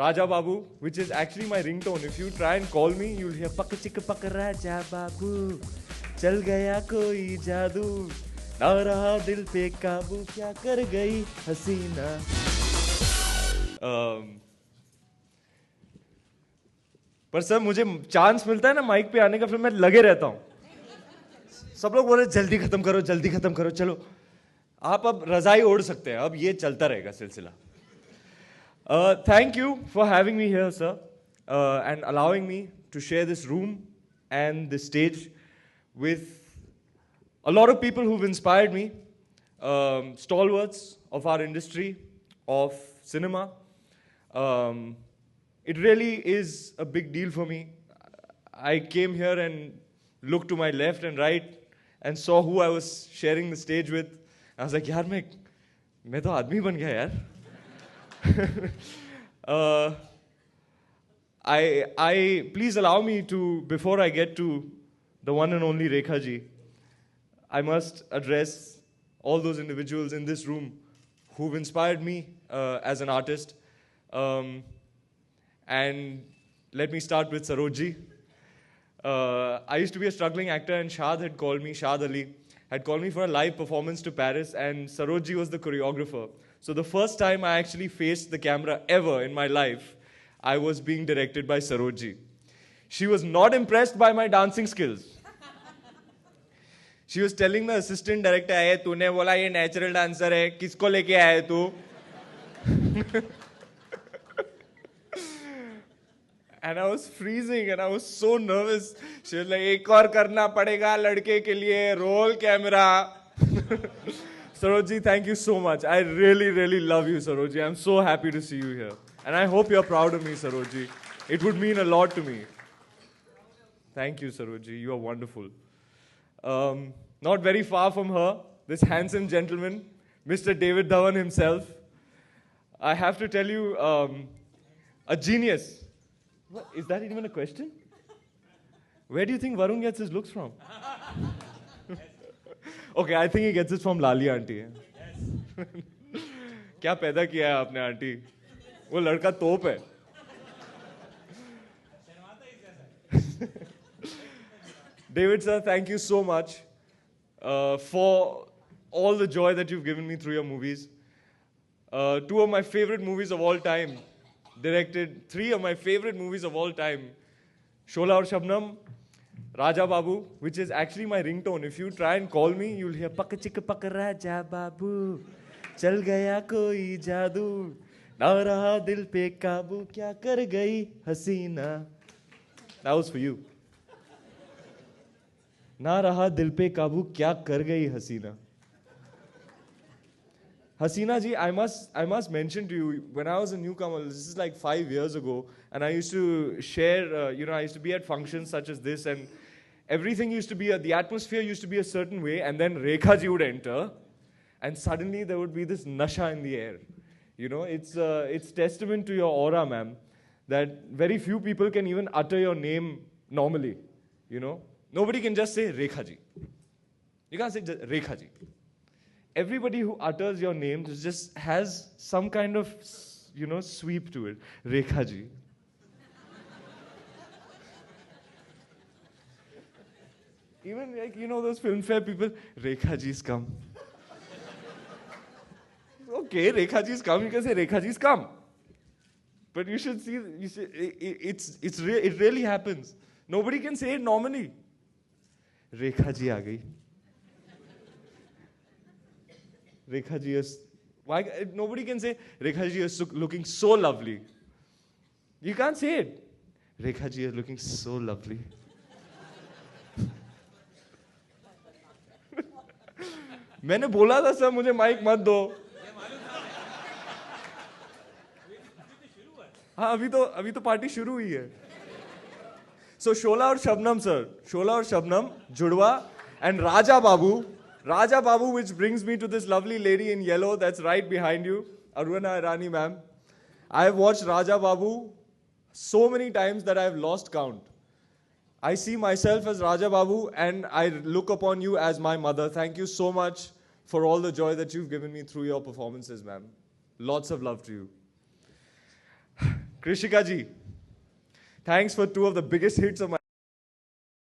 Raja Babu, which is actually my ringtone. If you try and call me, you'll hear Pak Chik Pak Raja Babu. Chal gaya koi jadoo. Na raha dil pe kabu. Kya kar gayi Hasina. पर sir मुझे chance मिलता है ना mic पे आने का, फिर मैं लगे रहता हूँ. सब लोग बोल रहे जल्दी खत्म करो, चलो आप अब रजाई ओढ़ सकते हैं, अब ये चलता रहेगा सिलसिला. Thank you for having me here, sir, and allowing me to share this room and this stage with a lot of people who've inspired me, stalwarts of our industry, of cinema. It really is a big deal for me. I came here and looked to my left and right and saw who I was sharing the stage with. I was like, yaar, मैं तो आदमी बन गया यार. Please allow me to, before I get to the one and only Rekha ji, I must address all those individuals in this room who've inspired me as an artist. And let me start with Saroj ji. I used to be a struggling actor, and Shad Ali had called me for a live performance to Paris, and Saroj ji was the choreographer. So the first time I actually faced the camera ever in my life, I was being directed by Saroj ji. She was not impressed by my dancing skills. She was telling the assistant director, "Hey, तूने बोला ये natural dancer है, किसको लेके आया तू?" And I was freezing and I was so nervous. She was like, "एक और करना पड़ेगा लड़के के लिए, roll camera." Sarojji, thank you so much. I really, really love you, Sarojji. I'm so happy to see you here. And I hope you're proud of me, Sarojji. It would mean a lot to me. Thank you, Sarojji. You are wonderful. Not very far from her, this handsome gentleman, Mr. David Dhawan himself. I have to tell you, a genius. What, is that even a question? Where do you think Varun gets his looks from? Okay, I think he gets it from Lali auntie. Yes. क्या पैदा किया है आपने aunty? वो लड़का तोप है. David sir, thank you so much for all the joy that you've given me through your movies. Two of my favorite movies of all time, directed three of my favorite movies of all time, Shola aur Shabnam, Raja Babu, which is actually my ringtone. If you try and call me, you'll hear Pak Chik Pak Raja Babu. Chal gaya koi jadoo. Na raha dil pe kabu. Kya kar gayi Hasina. That was for you. Na raha dil pe kabu. Kya kar gayi Hasina. Hasina ji, I must mention to you, when I was a newcomer, this is like 5 years ago, and I used to share, I used to be at functions such as this, and everything used to be, the atmosphere used to be a certain way, and then Rekha ji would enter, and suddenly there would be this nasha in the air. You know, it's testament to your aura, ma'am, that very few people can even utter your name normally, you know. Nobody can just say Rekha ji. You can't say just Rekha ji. Everybody who utters your name just has some kind of, sweep to it. Rekha ji. Even like, those filmfare people, Rekha ji's come. Okay, Rekha ji's come, you can say Rekha ji's come. But you should see, it really happens. Nobody can say it normally. Rekha ji aa gayi. Rekha ji is, why, nobody can say, Rekha ji is looking so lovely. You can't say it. Rekha ji is looking so lovely. मैंने बोला था sir मुझे mic मत दो. हाँ अभी तो party शुरू हुई है. So Shola और Shabnam sir, Shola और Shabnam, Judwa, and Raja Babu, which brings me to this lovely lady in yellow that's right behind you, Aruna Irani ma'am. I have watched Raja Babu so many times that I have lost count. I see myself as Raja Babu and I look upon you as my mother. Thank you so much for all the joy that you've given me through your performances, ma'am. Lots of love to you. Krishika ji, thanks for two of the biggest hits of my